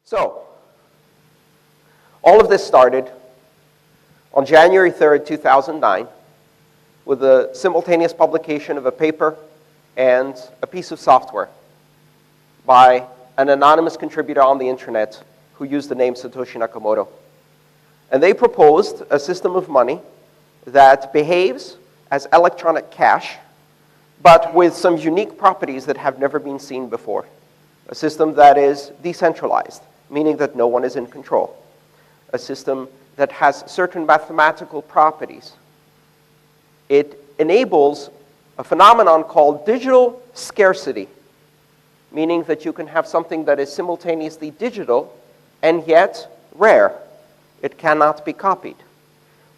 So, all of this started on January 3rd, 2009, with the simultaneous publication of a paper and a piece of software by an anonymous contributor on the internet who used the name Satoshi Nakamoto. And they proposed a system of money that behaves as electronic cash, but with some unique properties that have never been seen before. A system that is decentralized, meaning that no one is in control. A system that has certain mathematical properties. It enables a phenomenon called digital scarcity, meaning that you can have something that is simultaneously digital and yet rare. It cannot be copied,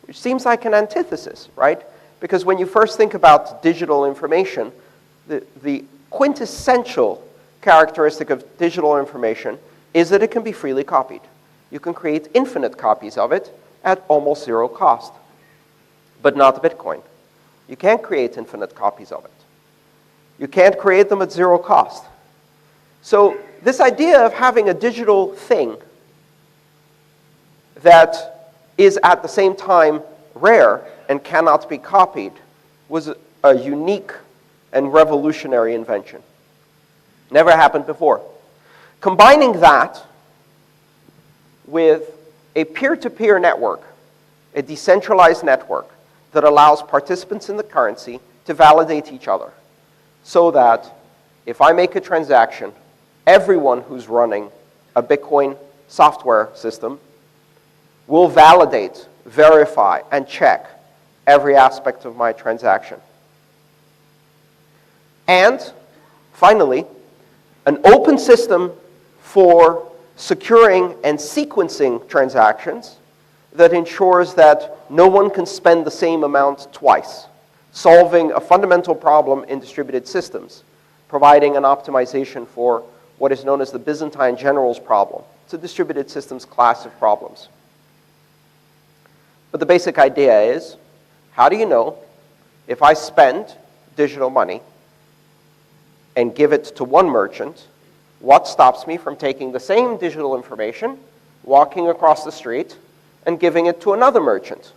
which seems like an antithesis, right? Because when you first think about digital information, the quintessential characteristic of digital information is that it can be freely copied. You can create infinite copies of it at almost zero cost, but not Bitcoin. You can't create infinite copies of it. You can't create them at zero cost. So this idea of having a digital thing that is at the same time rare and cannot be copied was a unique and revolutionary invention. Never happened before. Combining that with a peer-to-peer network, a decentralized network that allows participants in the currency to validate each other, so that if I make a transaction, everyone who's running a Bitcoin software system will validate, verify, and check every aspect of my transaction. And finally, an open system for securing and sequencing transactions that ensures that no one can spend the same amount twice, solving a fundamental problem in distributed systems, providing an optimization for what is known as the Byzantine generals problem. It's a distributed systems class of problems. But the basic idea is, how do you know if I spend digital money and give it to one merchant, what stops me from taking the same digital information, walking across the street, and giving it to another merchant?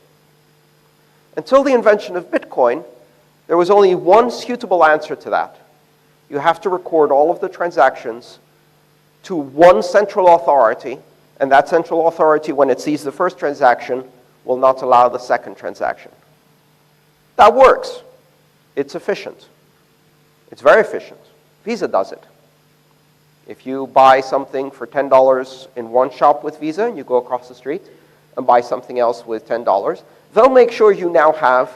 Until the invention of Bitcoin, there was only one suitable answer to that. You have to record all of the transactions to one central authority, and that central authority, when it sees the first transaction, will not allow the second transaction. That works. It's efficient. It's very efficient. Visa does it. If you buy something for $10 in one shop with Visa, and you go across the street and buy something else with $10, they'll make sure you now have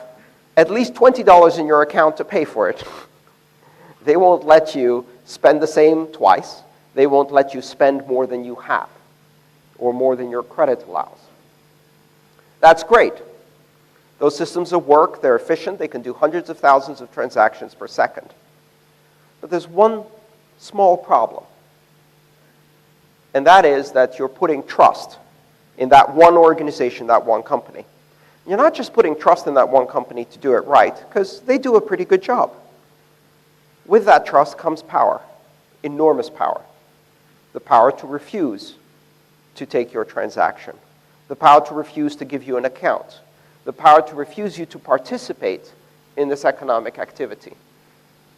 at least $20 in your account to pay for it. They won't let you spend the same twice. They won't let you spend more than you have or more than your credit allows. That's great. Those systems will work. They're efficient. They can do hundreds of thousands of transactions per second. But there's one small problem. And that is that you're putting trust in that one organization, that one company. You're not just putting trust in that one company to do it right, because they do a pretty good job. With that trust comes power, enormous power. The power to refuse to take your transaction. The power to refuse to give you an account. The power to refuse you to participate in this economic activity.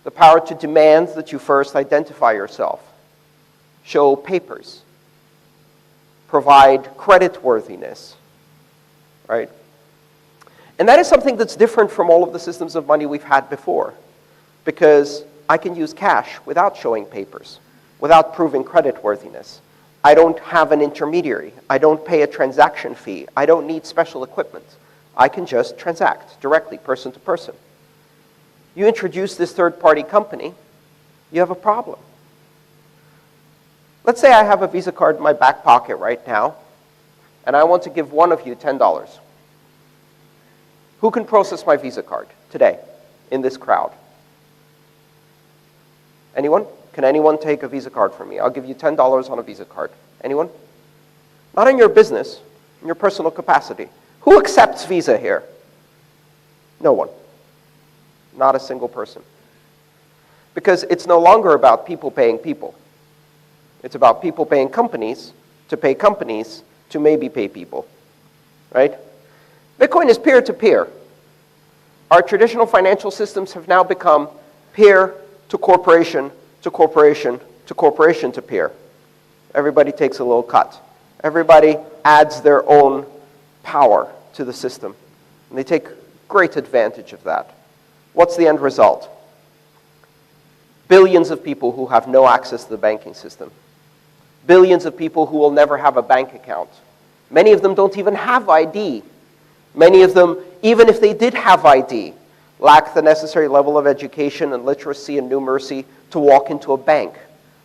The power to demand that you first identify yourself, show papers, provide creditworthiness, right? And that is something that's different from all of the systems of money we've had before, because I can use cash without showing papers, without proving creditworthiness. I don't have an intermediary. I don't pay a transaction fee. I don't need special equipment. I can just transact directly, person to person. You introduce this third-party company, you have a problem. Let's say I have a Visa card in my back pocket right now, and I want to give one of you $10. Who can process my Visa card today in this crowd? Anyone? Can anyone take a Visa card from me? I'll give you $10 on a Visa card. Anyone? Not in your business, in your personal capacity. Who accepts Visa here? No one. Not a single person. Because it's no longer about people paying people. It's about people paying companies to pay companies to maybe pay people, right? Bitcoin is peer-to-peer. Our traditional financial systems have now become peer to corporation to corporation to corporation to peer. Everybody takes a little cut. Everybody adds their own power to the system. And they take great advantage of that. What's the end result? Billions of people who have no access to the banking system. Billions of people who will never have a bank account. Many of them don't even have ID. Many of them, even if they did have ID, lack the necessary level of education and literacy and numeracy to walk into a bank.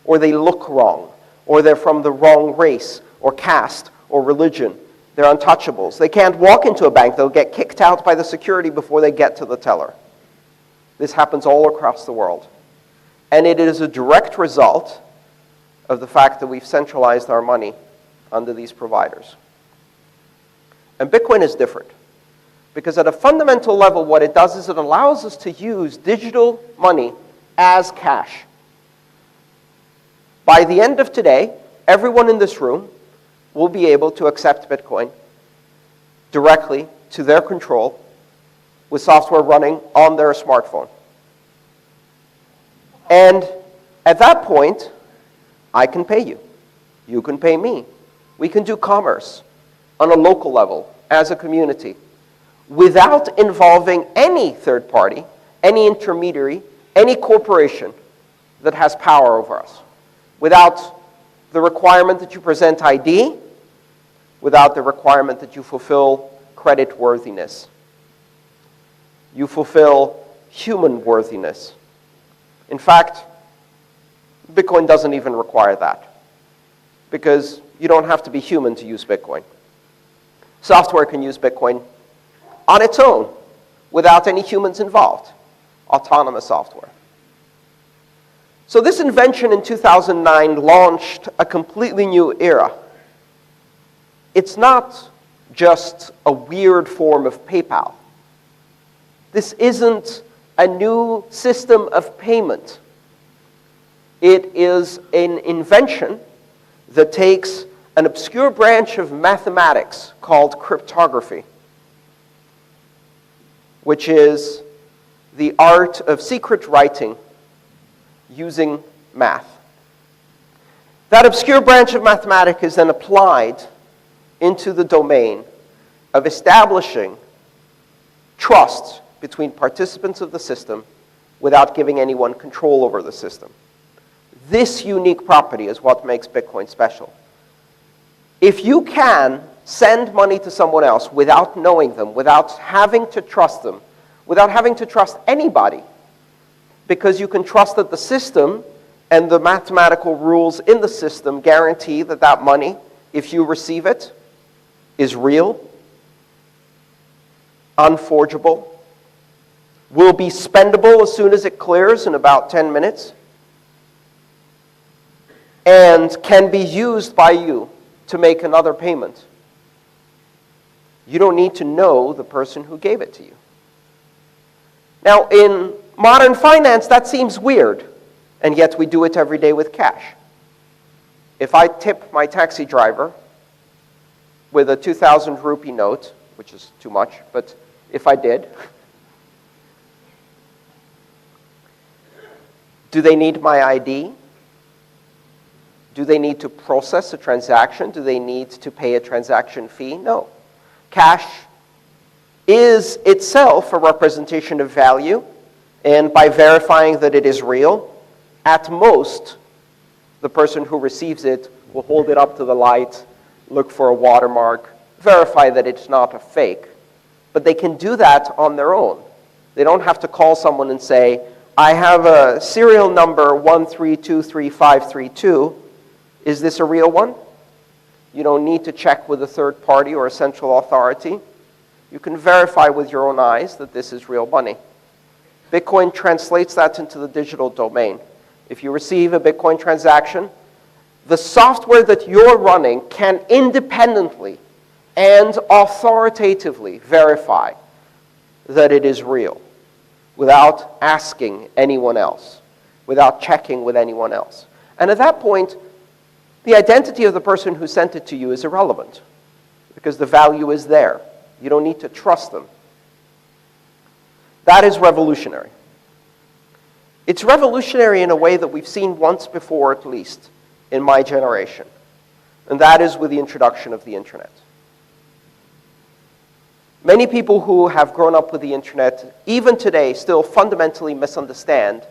Or they look wrong. Or they're from the wrong race or caste or religion. They're untouchables. They can't walk into a bank. They'll get kicked out by the security before they get to the teller. This happens all across the world. And it is a direct result of the fact that we've centralized our money under these providers. And Bitcoin is different. Because at a fundamental level, what it does is it allows us to use digital money as cash. By the end of today, everyone in this room will be able to accept Bitcoin directly to their control with software running on their smartphone. And at that point, I can pay you. You can pay me. We can do commerce on a local level as a community without involving any third party, any intermediary, any corporation that has power over us. Without the requirement that you present ID, without the requirement that you fulfill credit worthiness. You fulfill human worthiness. In fact, Bitcoin doesn't even require that, because you don't have to be human to use Bitcoin. Software can use Bitcoin on its own, without any humans involved. Autonomous software. So this invention in 2009 launched a completely new era. It's not just a weird form of PayPal. This isn't a new system of payment. It is an invention that takes an obscure branch of mathematics called cryptography, which is the art of secret writing using math. That obscure branch of mathematics is then applied into the domain of establishing trust between participants of the system without giving anyone control over the system. This unique property is what makes Bitcoin special. If you can send money to someone else without knowing them, without having to trust them, without having to trust anybody, because you can trust that the system and the mathematical rules in the system guarantee that that money, if you receive it, is real, unforgeable, will be spendable as soon as it clears in about 10 minutes, and can be used by you to make another payment. You don't need to know the person who gave it to you. Now, in modern finance, that seems weird, and yet we do it every day with cash. If I tip my taxi driver with a 2,000 rupee note, which is too much, but if I did, do they need my ID? Do they need to process a transaction? Do they need to pay a transaction fee? No. Cash is itself a representation of value, and by verifying that it is real, at most, the person who receives it will hold it up to the light, look for a watermark, verify that it's not a fake. But they can do that on their own. They don't have to call someone and say, I have a serial number 1323532. Is this a real one? You don't need to check with a third party or a central authority. You can verify with your own eyes that this is real money. Bitcoin translates that into the digital domain. If you receive a Bitcoin transaction, the software that you're running can independently and authoritatively verify that it is real without asking anyone else, without checking with anyone else. And at that point, the identity of the person who sent it to you is irrelevant because the value is there. You don't need to trust them. That is revolutionary. It's revolutionary in a way that we've seen once before, at least, in my generation. And that is with the introduction of the internet. Many people who have grown up with the internet, even today, still fundamentally misunderstand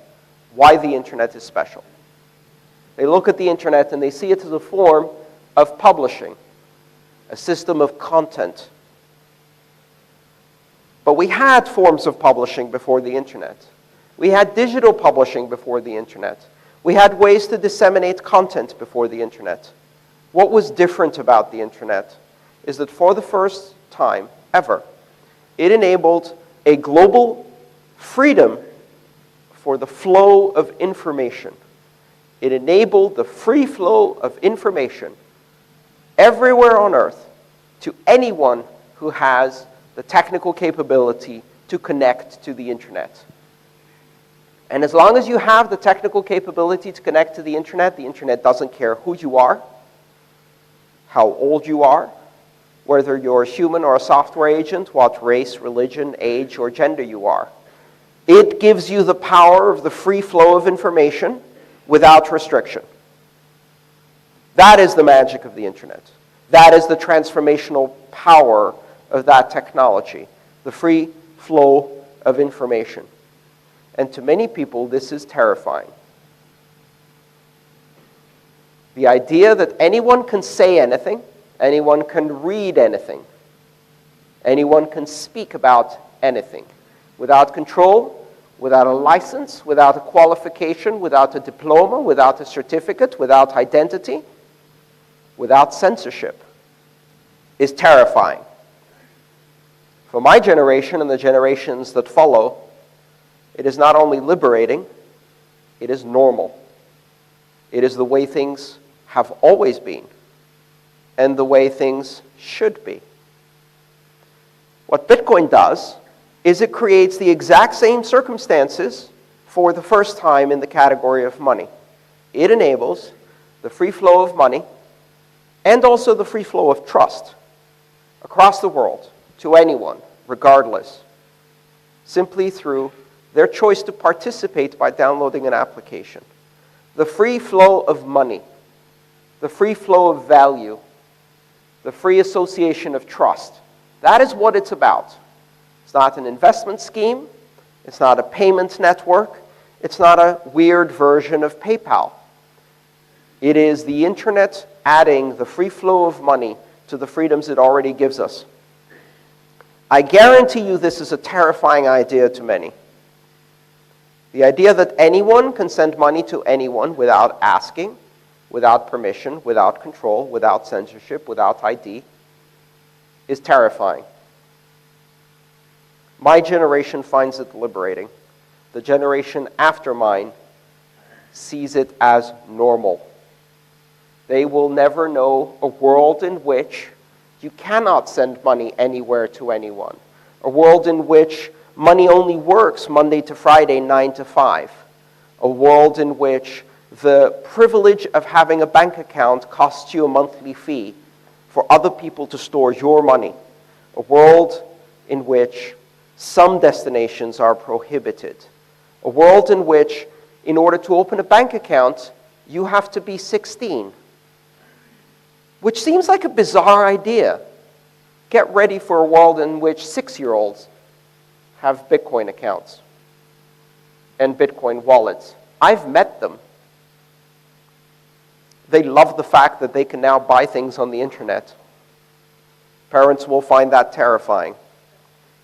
why the internet is special. They look at the internet and they see it as a form of publishing, a system of content. But we had forms of publishing before the internet. We had digital publishing before the internet. We had ways to disseminate content before the internet. What was different about the internet is that for the first time ever, it enabled a global freedom for the flow of information. It enabled the free flow of information everywhere on Earth to anyone who has the technical capability to connect to the internet. And as long as you have the technical capability to connect to the internet doesn't care who you are, how old you are, whether you're a human or a software agent, what race, religion, age, or gender you are. It gives you the power of the free flow of information without restriction. That is the magic of the internet. That is the transformational power of that technology, the free flow of information. And to many people, this is terrifying. The idea that anyone can say anything, anyone can read anything, anyone can speak about anything, without control, without a license, without a qualification, without a diploma, without a certificate, without identity, without censorship, is terrifying. For my generation and the generations that follow, it is not only liberating, it is normal. It is the way things have always been, and the way things should be. What Bitcoin does is it creates the exact same circumstances for the first time in the category of money. It enables the free flow of money and also the free flow of trust across the world to anyone, regardless, simply through their choice to participate by downloading an application. The free flow of money, the free flow of value, the free association of trust. That is what it's about. It's not an investment scheme. It's not a payment network. It's not a weird version of PayPal. It is the internet adding the free flow of money to the freedoms it already gives us. I guarantee you this is a terrifying idea to many. The idea that anyone can send money to anyone without asking, without permission, without control, without censorship, without ID, is terrifying. My generation finds it liberating. The generation after mine sees it as normal. They will never know a world in which you cannot send money anywhere to anyone. A world in which money only works Monday to Friday, 9 to 5. A world in which the privilege of having a bank account costs you a monthly fee for other people to store your money. A world in which some destinations are prohibited. A world in which, in order to open a bank account, you have to be 16. Which seems like a bizarre idea. Get ready for a world in which 6-year-olds have Bitcoin accounts and Bitcoin wallets. I've met them. They love the fact that they can now buy things on the internet. Parents will find that terrifying.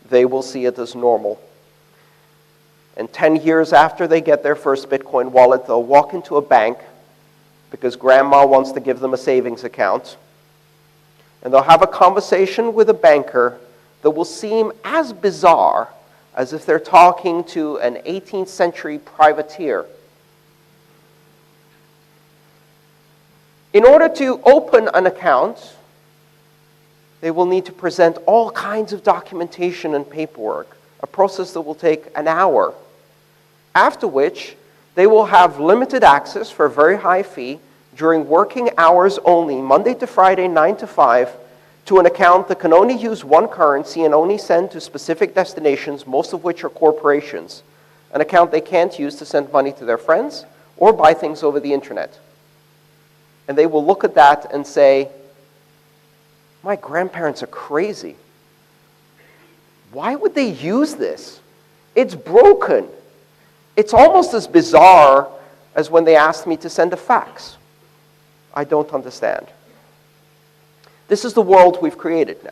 They will see it as normal. And 10 years after they get their first Bitcoin wallet, they'll walk into a bank because grandma wants to give them a savings account. And they'll have a conversation with a banker that will seem as bizarre as if they're talking to an 18th century privateer. In order to open an account, they will need to present all kinds of documentation and paperwork, a process that will take an hour, after which they will have limited access for a very high fee, during working hours only, Monday to Friday, 9 to 5, to an account that can only use one currency and only send to specific destinations, most of which are corporations, an account they can't use to send money to their friends or buy things over the internet. And they will look at that and say, my grandparents are crazy. Why would they use this? It's broken. It's almost as bizarre as when they asked me to send a fax. I don't understand. This is the world we've created now.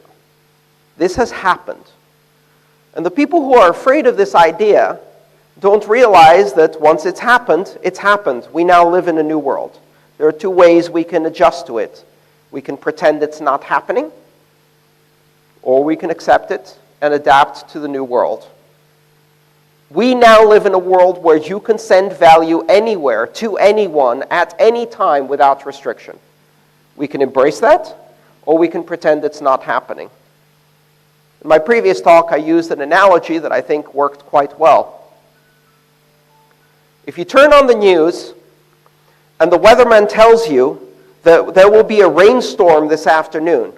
This has happened. And the people who are afraid of this idea don't realize that once it's happened, it's happened. We now live in a new world. There are two ways we can adjust to it. We can pretend it's not happening, or we can accept it and adapt to the new world. We now live in a world where you can send value anywhere to anyone at any time without restriction. We can embrace that, or we can pretend it's not happening. In my previous talk, I used an analogy that I think worked quite well. If you turn on the news and the weatherman tells you that there will be a rainstorm this afternoon,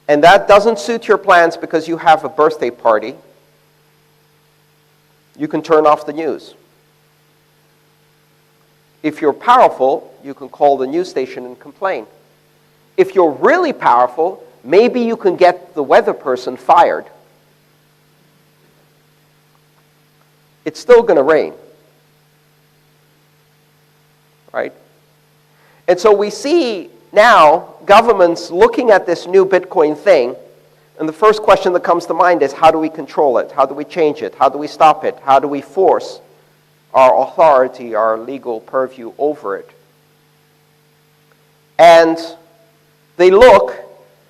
and that doesn't suit your plans because you have a birthday party, you can turn off the news. If you're powerful, you can call the news station and complain. If you're really powerful, maybe you can get the weather person fired. It's still going to rain. Right? And so we see now governments looking at this new Bitcoin thing, and the first question that comes to mind is, how do we control it? How do we change it? How do we stop it? How do we force our authority, our legal purview over it? And they look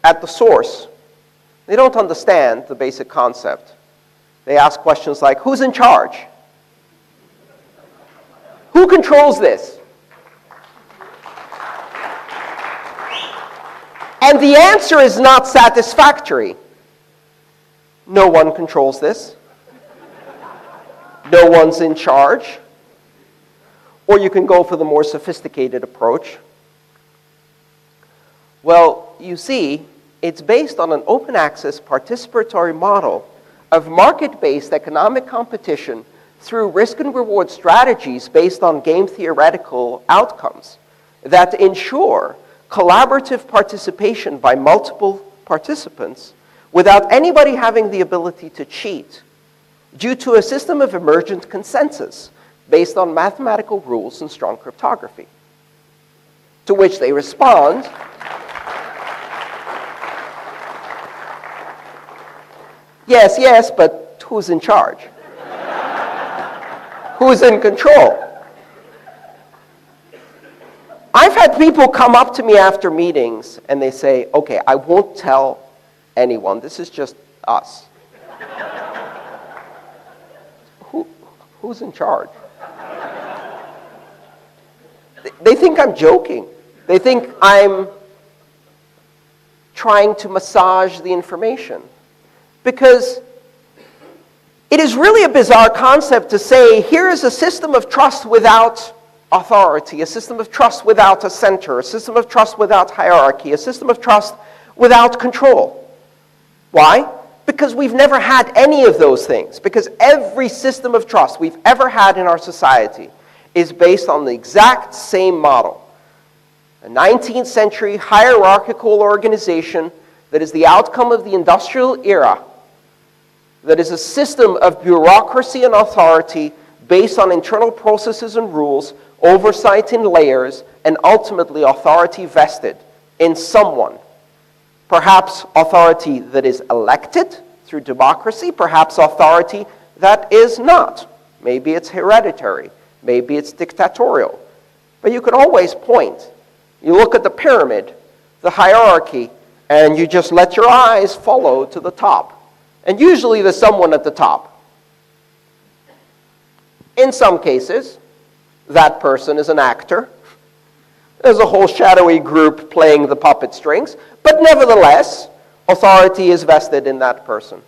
at the source. They don't understand the basic concept. They ask questions like, who's in charge? Who controls this? And the answer is not satisfactory. No one controls this. No one's in charge. Or you can go for the more sophisticated approach. Well, you see, it's based on an open access participatory model of market-based economic competition through risk and reward strategies based on game theoretical outcomes that ensure collaborative participation by multiple participants without anybody having the ability to cheat due to a system of emergent consensus based on mathematical rules and strong cryptography. To which they respond, yes, yes, but who's in charge? Who's in control? I've had people come up to me after meetings and they say, okay, I won't tell anyone. This is just us. Who's in charge? They think I'm joking. They think I'm trying to massage the information. Because it is really a bizarre concept to say, here is a system of trust without authority, a system of trust without a center, a system of trust without hierarchy, a system of trust without control. Why? Because we've never had any of those things. Because every system of trust we've ever had in our society is based on the exact same model. A 19th century hierarchical organization that is the outcome of the industrial era, that is a system of bureaucracy and authority based on internal processes and rules, oversight in layers, and ultimately authority vested in someone. Perhaps authority that is elected through democracy, perhaps authority that is not. Maybe it's hereditary, maybe it's dictatorial. But you can always point. You look at the pyramid, the hierarchy, and you just let your eyes follow to the top. And usually there's someone at the top. In some cases, that person is an actor. There's a whole shadowy group playing the puppet strings, but nevertheless, authority is vested in that person.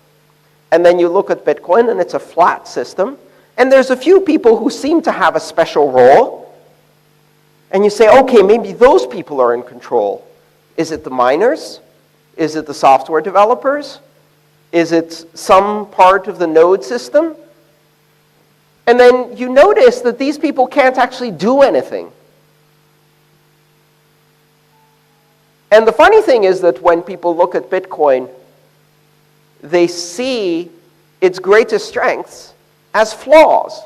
And then you look at Bitcoin, and it's a flat system, and there's a few people who seem to have a special role, And you say, okay, maybe those people are in control. Is it the miners? Is it the software developers? Is it some part of the node system? And then you notice that these people can't actually do anything. And the funny thing is that when people look at Bitcoin, they see its greatest strengths as flaws,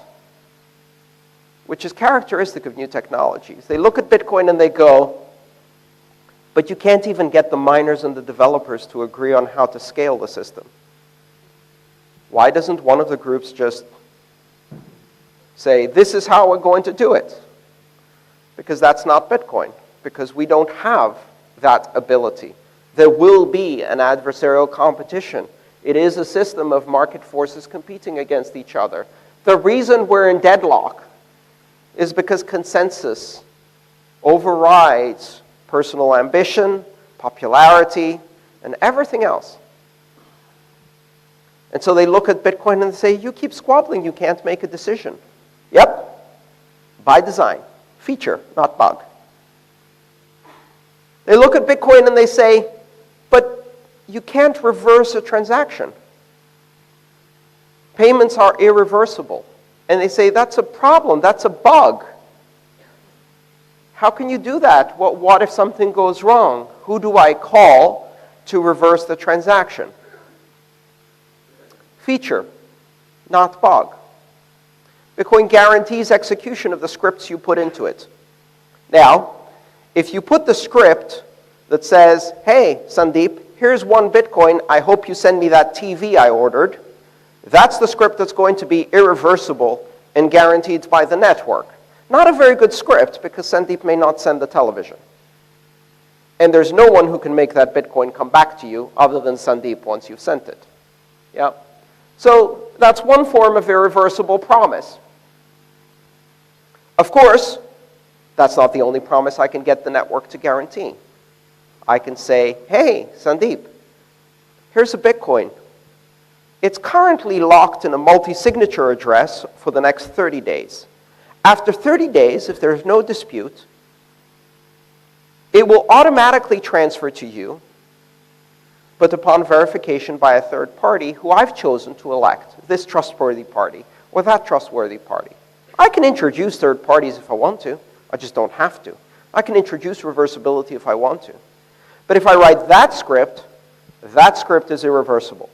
which is characteristic of new technologies. They look at Bitcoin and they go, but you can't even get the miners and the developers to agree on how to scale the system. Why doesn't one of the groups just say, this is how we're going to do it? Because that's not Bitcoin, because we don't have that ability. There will be an adversarial competition. It is a system of market forces competing against each other. The reason we're in deadlock is because consensus overrides personal ambition, popularity, and everything else. And so they look at Bitcoin and they say, you keep squabbling, you can't make a decision. Yep, by design, feature, not bug. They look at Bitcoin and they say, but you can't reverse a transaction. Payments are irreversible. And they say, that's a problem, that's a bug. How can you do that? What if something goes wrong? Who do I call to reverse the transaction? Feature, not bug. Bitcoin guarantees execution of the scripts you put into it. Now, if you put the script that says, hey, Sandeep, here's 1 Bitcoin, I hope you send me that TV I ordered, that's the script that's going to be irreversible and guaranteed by the network. Not a very good script, because Sandeep may not send the television. And there's no one who can make that Bitcoin come back to you other than Sandeep once you've sent it. Yeah? So that's one form of irreversible promise. Of course, that's not the only promise I can get the network to guarantee. I can say, hey, Sandeep, here's a Bitcoin. It's currently locked in a multi-signature address for the next 30 days. After 30 days, if there's no dispute, it will automatically transfer to you, but upon verification by a third party who I've chosen to elect, this trustworthy party or that trustworthy party. I can introduce third parties if I want to. I just don't have to. I can introduce reversibility if I want to. But if I write that script is irreversible.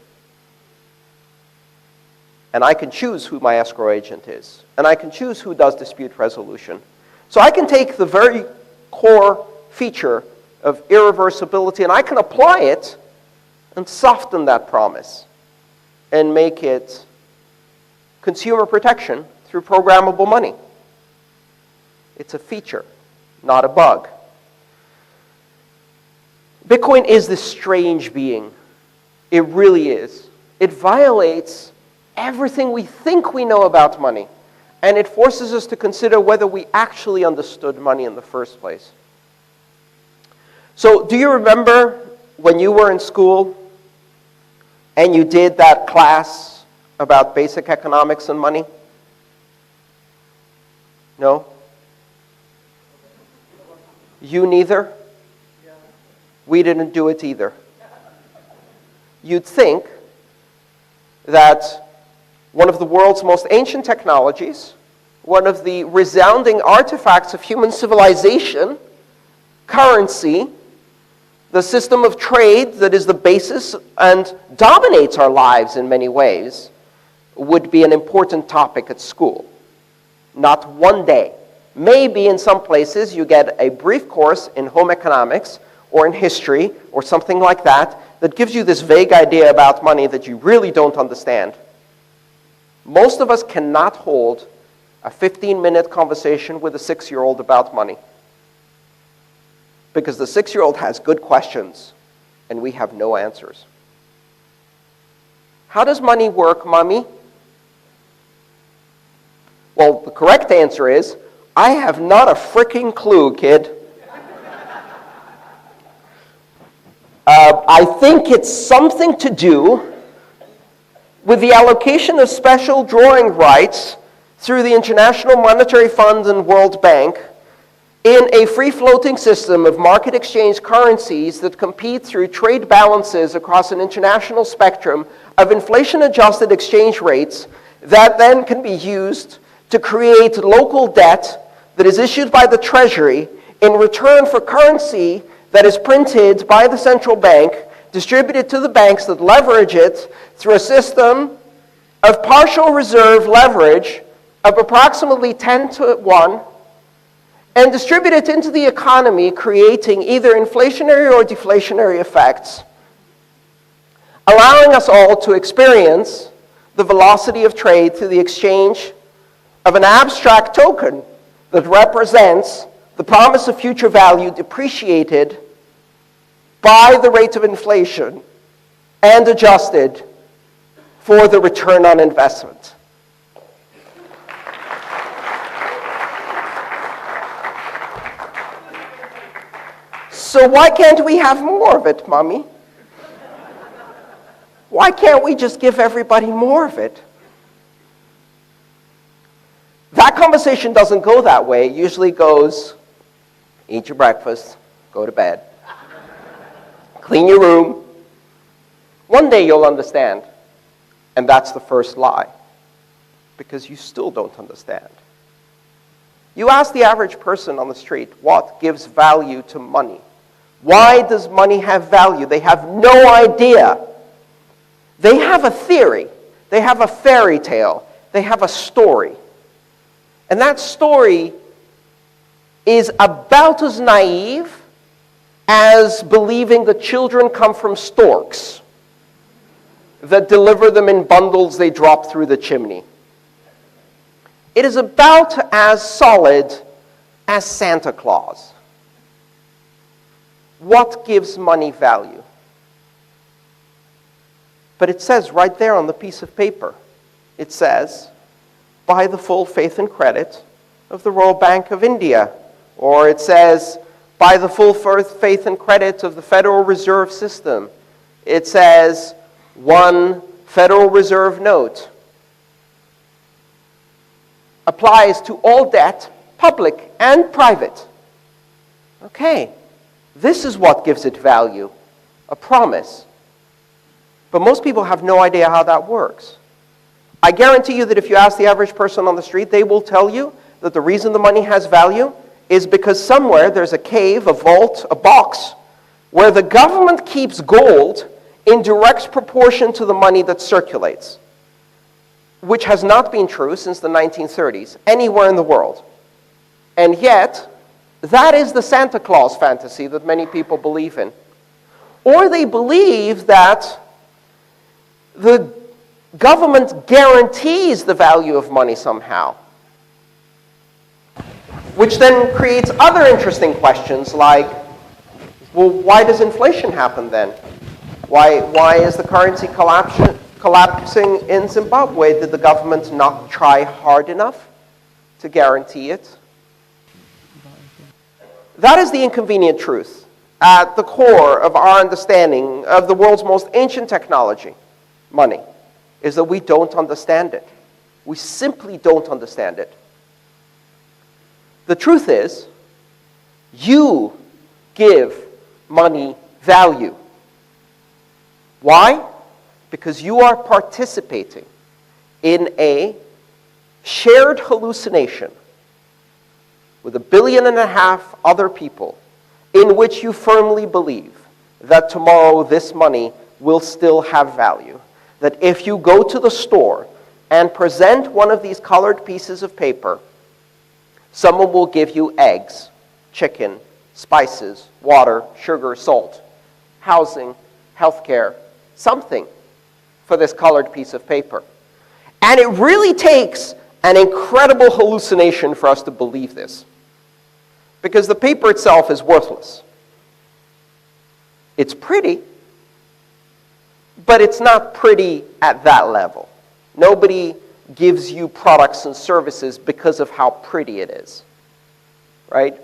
And I can choose who my escrow agent is. And I can choose who does dispute resolution. So I can take the very core feature of irreversibility and I can apply it and soften that promise and make it consumer protection through programmable money. It's a feature, not a bug. Bitcoin is this strange being. It really is. It violates everything we think we know about money. And it forces us to consider whether we actually understood money in the first place. So do you remember when you were in school and you did that class about basic economics and money? No? You neither? We didn't do it either. You'd think that one of the world's most ancient technologies, one of the resounding artifacts of human civilization, currency, the system of trade that is the basis and dominates our lives in many ways, would be an important topic at school. Not one day. Maybe in some places you get a brief course in home economics or in history or something like that that gives you this vague idea about money that you really don't understand. Most of us cannot hold a 15-minute conversation with a 6-year-old about money. Because the 6-year-old has good questions, and we have no answers. How does money work, Mommy? Well, the correct answer is, I have not a freaking clue, kid. I think it's something to do with the allocation of special drawing rights through the International Monetary Fund and World Bank In a free-floating system of market exchange currencies that compete through trade balances across an international spectrum of inflation-adjusted exchange rates that then can be used to create local debt that is issued by the Treasury in return for currency that is printed by the central bank, distributed to the banks that leverage it through a system of partial reserve leverage of approximately 10 to 1, and distribute it into the economy, creating either inflationary or deflationary effects, allowing us all to experience the velocity of trade through the exchange of an abstract token that represents the promise of future value depreciated by the rate of inflation and adjusted for the return on investment. So why can't we have more of it, Mommy? Why can't we just give everybody more of it? That conversation doesn't go that way. It usually goes, eat your breakfast, go to bed, clean your room. One day you'll understand. And that's the first lie, because you still don't understand. You ask the average person on the street, what gives value to money? Why does money have value? They have no idea. They have a theory. They have a fairy tale. They have a story. And that story is about as naive as believing that children come from storks that deliver them in bundles they drop through the chimney. It is about as solid as Santa Claus. What gives money value? But it says right there on the piece of paper, it says, by the full faith and credit of the Royal Bank of India. Or it says, by the full faith and credit of the Federal Reserve System. It says, one Federal Reserve note. Applies to all debt, public and private. Okay, this is what gives it value, a promise. But most people have no idea how that works. I guarantee you that if you ask the average person on the street, they will tell you that the reason the money has value is because somewhere there's a cave, a vault, a box, where the government keeps gold in direct proportion to the money that circulates, which has not been true since the 1930s, anywhere in the world. And yet, that is the Santa Claus fantasy that many people believe in. Or they believe that the government guarantees the value of money somehow, which then creates other interesting questions like, well, why does inflation happen then? Why is the currency collapsing in Zimbabwe? Did the government not try hard enough to guarantee it? That is the inconvenient truth at the core of our understanding of the world's most ancient technology, money, is that we don't understand it. We simply don't understand it. The truth is, you give money value. Why? Because you are participating in a shared hallucination with 1.5 billion other people in which you firmly believe that tomorrow this money will still have value. That if you go to the store and present one of these colored pieces of paper, someone will give you eggs, chicken, spices, water, sugar, salt, housing, healthcare, something for this colored piece of paper. And it really takes an incredible hallucination for us to believe this, because the paper itself is worthless. It's pretty, but it's not pretty at that level. Nobody gives you products and services because of how pretty it is, right?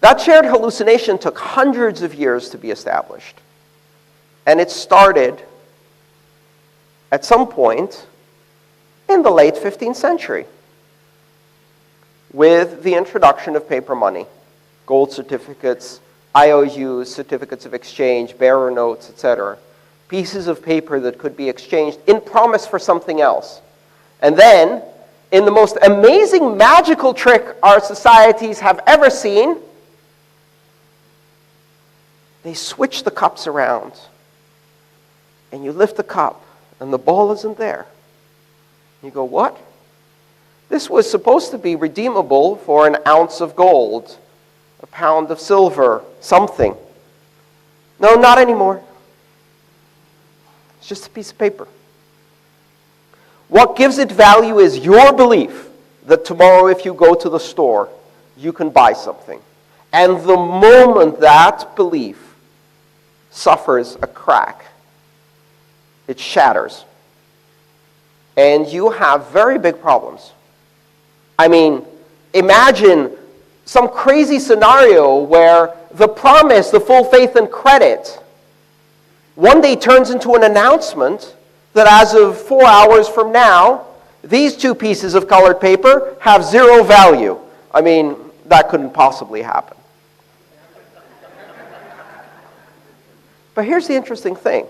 That shared hallucination took hundreds of years to be established. And it started at some point in the late 15th century, with the introduction of paper money, gold certificates, IOUs, certificates of exchange, bearer notes, etc., pieces of paper that could be exchanged in promise for something else. And then, in the most amazing magical trick our societies have ever seen, they switch the cups around. And you lift the cup, and the ball isn't there. You go, what? This was supposed to be redeemable for an ounce of gold, a pound of silver, something. No, not anymore. It's just a piece of paper. What gives it value is your belief that tomorrow if you go to the store, you can buy something. And the moment that belief suffers a crack, it shatters. And you have very big problems. I mean, imagine some crazy scenario where the promise, the full faith and credit, one day turns into an announcement that as of 4 hours from now, these two pieces of colored paper have zero value. I mean, that couldn't possibly happen. But here's the interesting thing.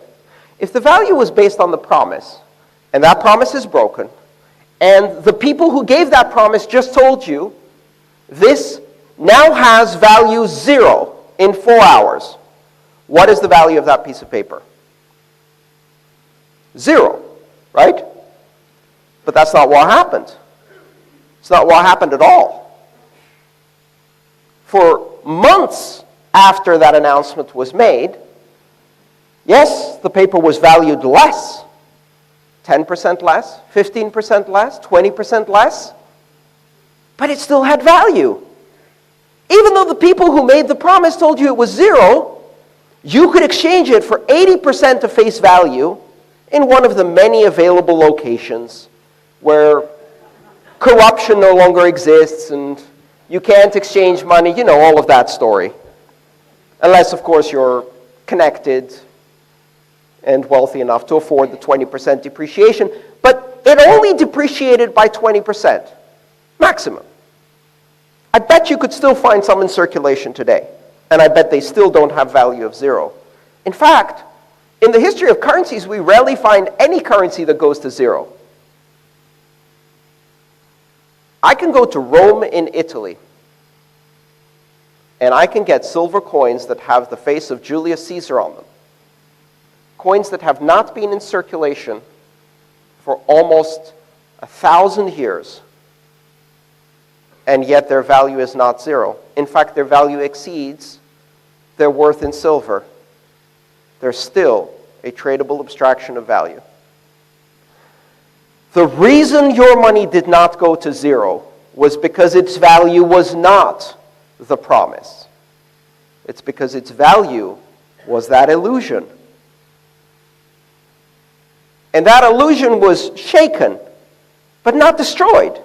If the value was based on the promise, and that promise is broken, and the people who gave that promise just told you, this now has value 0 in 4 hours, what is the value of that piece of paper? 0, right? But that's not what happened. It's not what happened at all. For months after that announcement was made, yes, the paper was valued less, 10% less, 15% less, 20% less, but it still had value. Even though the people who made the promise told you it was 0, you could exchange it for 80% of face value in one of the many available locations where corruption no longer exists and you can't exchange money, you know, all of that story. Unless, of course, you're connected and wealthy enough to afford the 20% depreciation. But it only depreciated by 20%, maximum. I bet you could still find some in circulation today. And I bet they still don't have value of 0. In fact, in the history of currencies, we rarely find any currency that goes to 0. I can go to Rome in Italy, and I can get silver coins that have the face of Julius Caesar on them. Coins that have not been in circulation for almost 1,000 years, and yet their value is not 0. In fact, their value exceeds their worth in silver. They're still a tradable abstraction of value. The reason your money did not go to 0 was because its value was not the promise. It's because its value was that illusion. And that illusion was shaken, but not destroyed.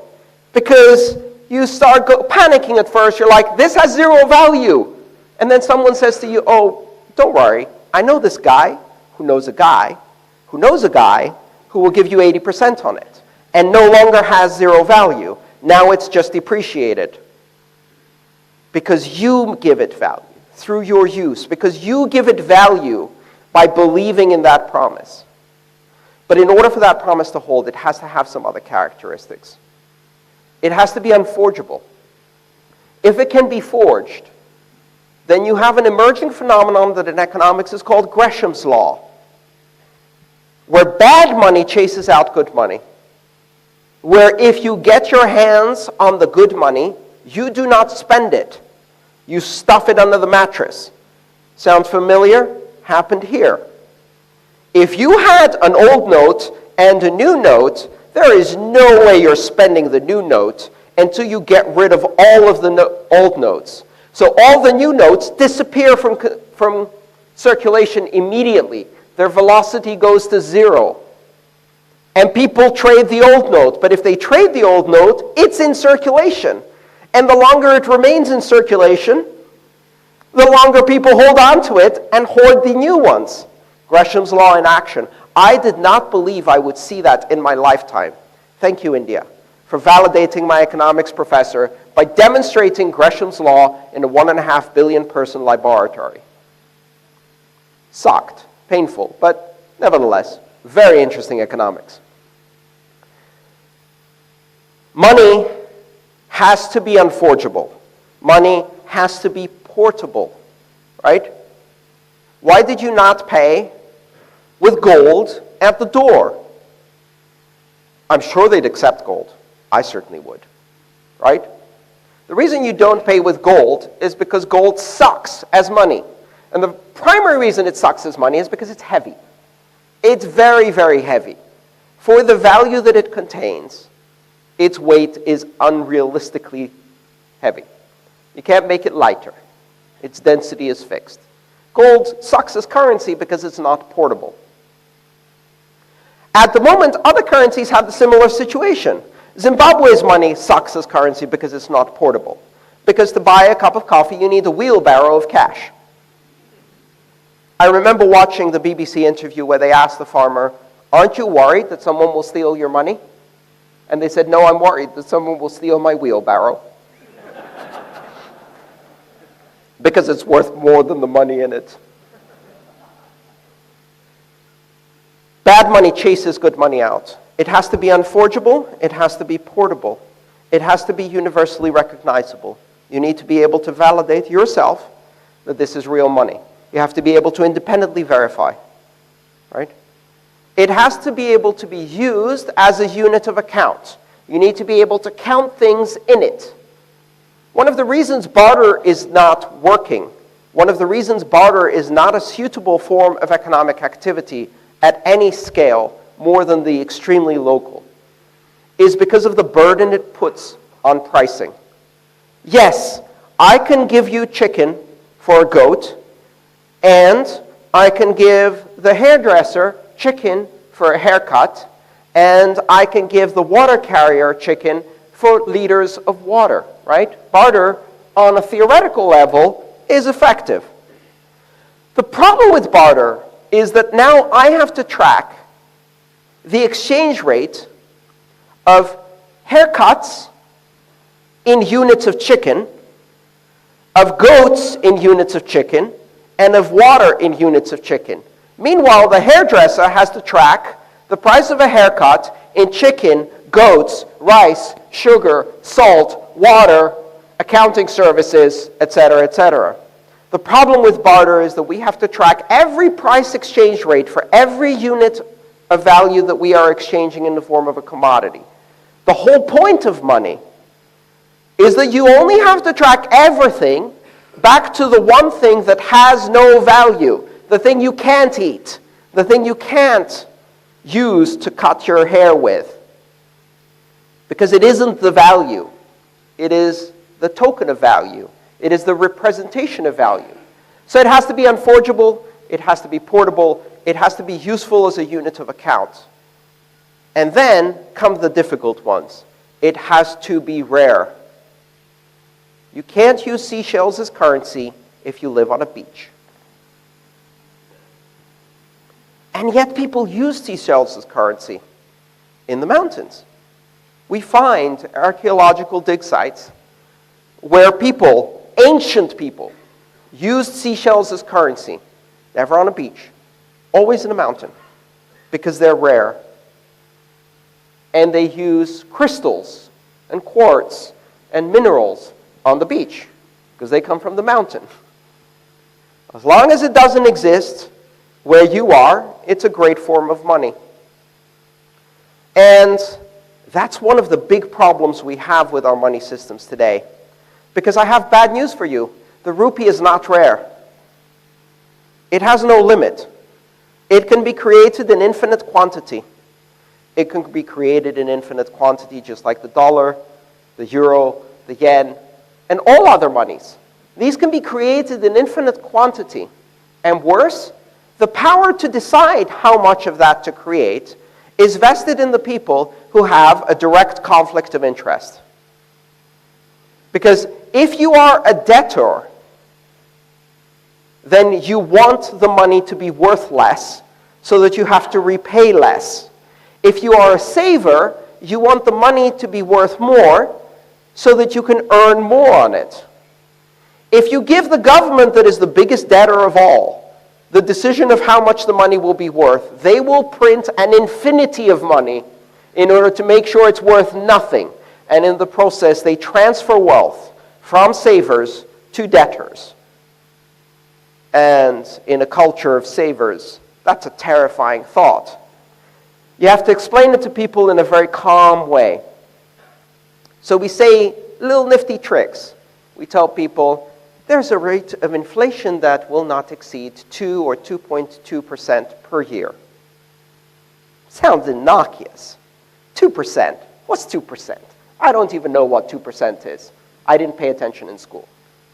Because you start panicking at first. You're like, this has 0 value. And then someone says to you, oh, don't worry. I know this guy who knows a guy who knows a guy who will give you 80% on it. And no longer has 0 value. Now it's just depreciated. Because you give it value through your use. Because you give it value by believing in that promise. But in order for that promise to hold, it has to have some other characteristics. It has to be unforgeable. If it can be forged, then you have an emerging phenomenon that in economics is called Gresham's law, where bad money chases out good money. Where if you get your hands on the good money, you do not spend it. You stuff it under the mattress. Sound familiar? Happened here. If you had an old note and a new note, there is no way you're spending the new note until you get rid of all of the old notes. So all the new notes disappear from circulation immediately. Their velocity goes to 0. And people trade the old note. But if they trade the old note, it's in circulation. And the longer it remains in circulation, the longer people hold on to it and hoard the new ones. Gresham's law in action. I did not believe I would see that in my lifetime. Thank you, India, for validating my economics professor by demonstrating Gresham's law in a 1.5 billion person laboratory. Sucked, painful, but nevertheless, very interesting economics. Money has to be unforgeable. Money has to be portable, right? Why did you not pay with gold at the door? I'm sure they'd accept gold. I certainly would, right? The reason you don't pay with gold is because gold sucks as money. And the primary reason it sucks as money is because it's heavy. It's very, very heavy. For the value that it contains, its weight is unrealistically heavy. You can't make it lighter. Its density is fixed. Gold sucks as currency because it's not portable. At the moment, other currencies have the similar situation. Zimbabwe's money sucks as currency because it's not portable. Because to buy a cup of coffee, you need a wheelbarrow of cash. I remember watching the BBC interview where they asked the farmer, "Aren't you worried that someone will steal your money?" And they said, "No, I'm worried that someone will steal my wheelbarrow." Because it's worth more than the money in it. Bad money chases good money out. It has to be unforgeable. It has to be portable. It has to be universally recognizable. You need to be able to validate yourself that this is real money. You have to be able to independently verify, right? It has to be able to be used as a unit of account. You need to be able to count things in it. One of the reasons barter is not working, one of the reasons barter is not a suitable form of economic activity at any scale more than the extremely local, is because of the burden it puts on pricing. Yes, I can give you chicken for a goat, and I can give the hairdresser chicken for a haircut, and I can give the water carrier chicken for liters of water, right? Barter, on a theoretical level, is effective. The problem with barter is that now I have to track the exchange rate of haircuts in units of chicken, of goats in units of chicken, and of water in units of chicken. Meanwhile, the hairdresser has to track the price of a haircut in chicken, goats, rice, sugar, salt, water, accounting services, etc., etc. The problem with barter is that we have to track every price exchange rate for every unit of value that we are exchanging in the form of a commodity. The whole point of money is that you only have to track everything back to the one thing that has no value, the thing you can't eat, the thing you can't use to cut your hair with. Because it isn't the value. It is the token of value. It is the representation of value. So it has to be unforgeable, it has to be portable, it has to be useful as a unit of account. And then come the difficult ones. It has to be rare. You can't use seashells as currency if you live on a beach. And yet people use seashells as currency in the mountains. We find archaeological dig sites where people, ancient people, used seashells as currency, never on a beach, always in a mountain, because they're rare. And they use crystals and quartz and minerals on the beach, because they come from the mountain. As long as it doesn't exist where you are, it's a great form of money. And that's one of the big problems we have with our money systems today. Because I have bad news for you. The rupee is not rare. It has no limit. It can be created in infinite quantity. It can be created in infinite quantity just like the dollar, the euro, the yen, and all other monies. These can be created in infinite quantity. And worse, the power to decide how much of that to create is vested in the people who have a direct conflict of interest. Because if you are a debtor, then you want the money to be worth less so that you have to repay less. If you are a saver, you want the money to be worth more so that you can earn more on it. If you give the government, that is the biggest debtor of all, the decision of how much the money will be worth, they will print an infinity of money in order to make sure it's worth nothing. And in the process, they transfer wealth from savers to debtors. And in a culture of savers, that's a terrifying thought. You have to explain it to people in a very calm way. So we say little nifty tricks. We tell people, there's a rate of inflation that will not exceed 2 or 2.2% per year. Sounds innocuous. 2%. What's 2%? I don't even know what 2% is. I didn't pay attention in school.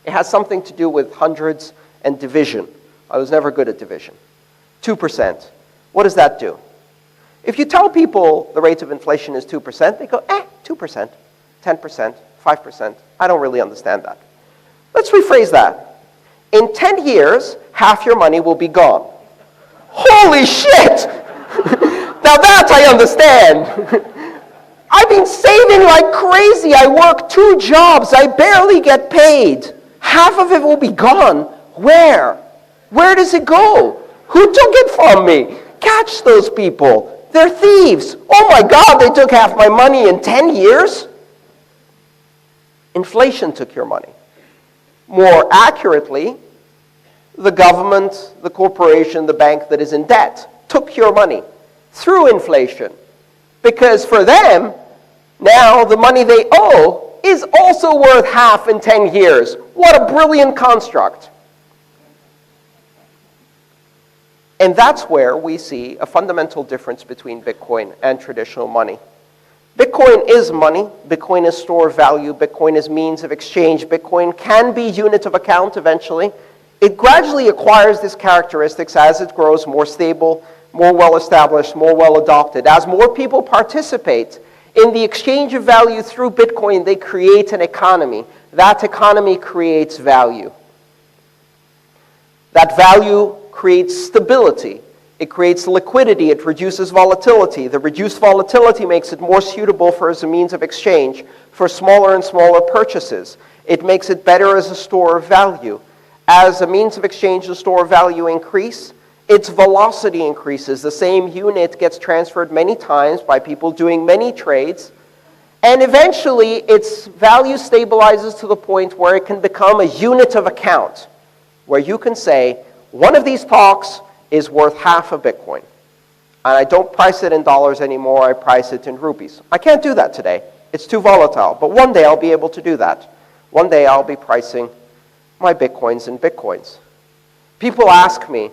It has something to do with hundreds and division. I was never good at division. 2%. What does that do? If you tell people the rate of inflation is 2%, they go, 2%, 10%, 5%. I don't really understand that. Let's rephrase that. In 10 years, half your money will be gone. Holy shit! Now that I understand. I've been saving like crazy. I work 2 jobs. I barely get paid. Half of it will be gone. Where? Where does it go? Who took it from me? Catch those people. They're thieves. Oh my God, they took half my money in 10 years? Inflation took your money. More accurately, the government, the corporation, the bank that is in debt took your money through inflation. Because for them, now the money they owe is also worth half in 10 years. What a brilliant construct. And that's where we see a fundamental difference between Bitcoin and traditional money. Bitcoin is money. Bitcoin is store of value. Bitcoin is means of exchange. Bitcoin can be unit of account eventually. It gradually acquires these characteristics as it grows more stable, more well-established, more well-adopted. As more people participate in the exchange of value through Bitcoin, they create an economy. That economy creates value. That value creates stability. It creates liquidity. It reduces volatility. The reduced volatility makes it more suitable for as a means of exchange for smaller and smaller purchases. It makes it better as a store of value. As a means of exchange, the store of value increase, its velocity increases. The same unit gets transferred many times by people doing many trades, and eventually its value stabilizes to the point where it can become a unit of account, where you can say, one of these stocks is worth half a Bitcoin. And I don't price it in dollars anymore, I price it in rupees. I can't do that today. It's too volatile. But one day I'll be able to do that. One day I'll be pricing my Bitcoins in Bitcoins. People ask me,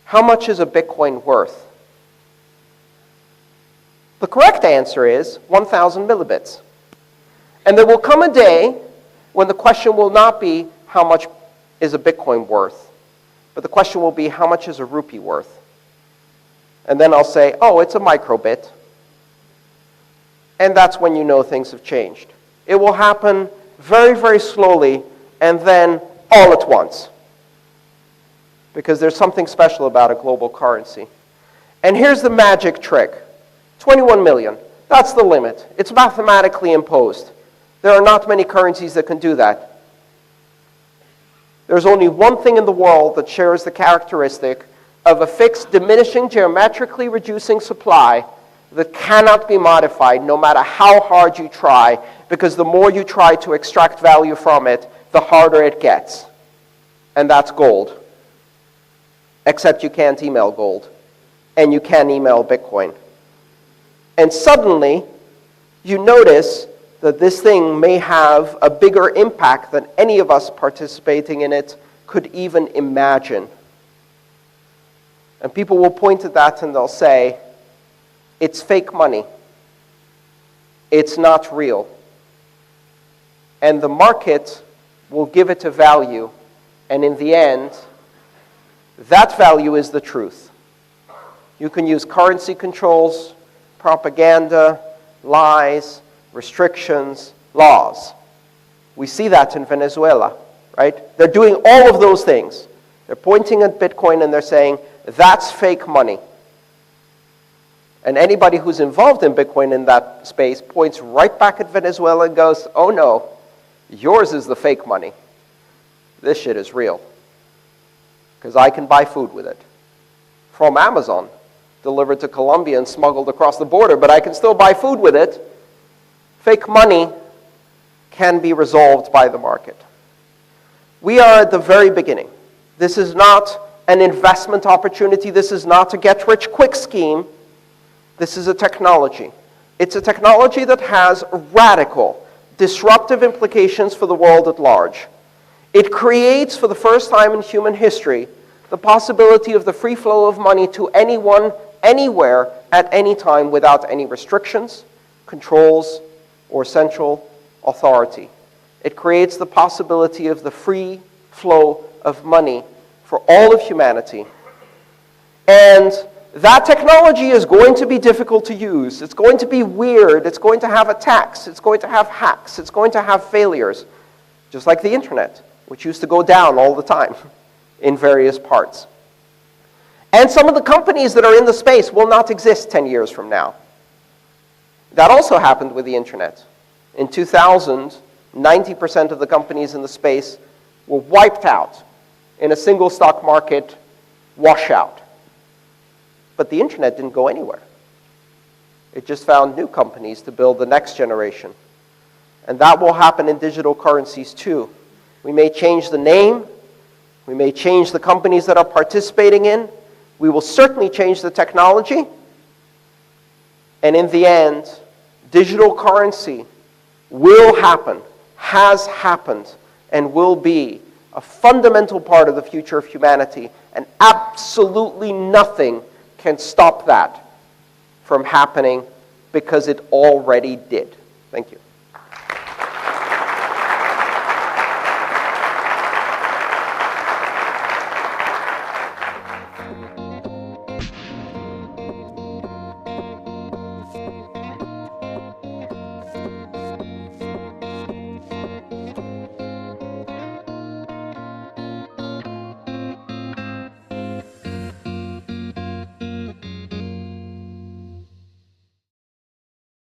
how much is a Bitcoin worth? The correct answer is 1,000 millibits. And there will come a day when the question will not be how much is a Bitcoin worth, but the question will be how much is a rupee worth? And then I'll say, oh, it's a microbit. And that's when you know things have changed. It will happen very, very slowly and then all at once. Because there's something special about a global currency. And here's the magic trick. 21 million. That's the limit. It's mathematically imposed. There are not many currencies that can do that. There's only one thing in the world that shares the characteristic of a fixed, diminishing, geometrically reducing supply that cannot be modified no matter how hard you try, because the more you try to extract value from it, the harder it gets. And that's gold. Except you can't email gold. And you can email Bitcoin. And suddenly, you notice that this thing may have a bigger impact than any of us participating in it could even imagine. And people will point at that and they'll say, it's fake money. It's not real. And the market will give it a value, and in the end, that value is the truth. You can use currency controls, propaganda, lies, restrictions, laws. We see that in Venezuela, right? They're doing all of those things. They're pointing at Bitcoin and they're saying, that's fake money. And anybody who's involved in Bitcoin in that space points right back at Venezuela and goes, oh no, yours is the fake money. This shit is real. Because I can buy food with it. From Amazon, delivered to Colombia and smuggled across the border, but I can still buy food with it. Fake money can be resolved by the market. We are at the very beginning. This is not an investment opportunity. This is not a get-rich-quick scheme. This is a technology. It's a technology that has radical, disruptive implications for the world at large. It creates, for the first time in human history, the possibility of the free flow of money to anyone, anywhere, at any time, without any restrictions, controls, or central authority. It creates the possibility of the free flow of money for all of humanity. And that technology is going to be difficult to use. It's going to be weird. It's going to have attacks. It's going to have hacks. It's going to have failures, just like the internet, which used to go down all the time in various parts. And some of the companies that are in the space will not exist 10 years from now. That also happened with the internet. In 2000, 90% of the companies in the space were wiped out in a single stock market washout. But the internet didn't go anywhere. It just found new companies to build the next generation. And that will happen in digital currencies too. We may change the name. We may change the companies that are participating in. We will certainly change the technology. And in the end, digital currency will happen, has happened, and will be a fundamental part of the future of humanity. And absolutely nothing can stop that from happening because it already did. Thank you.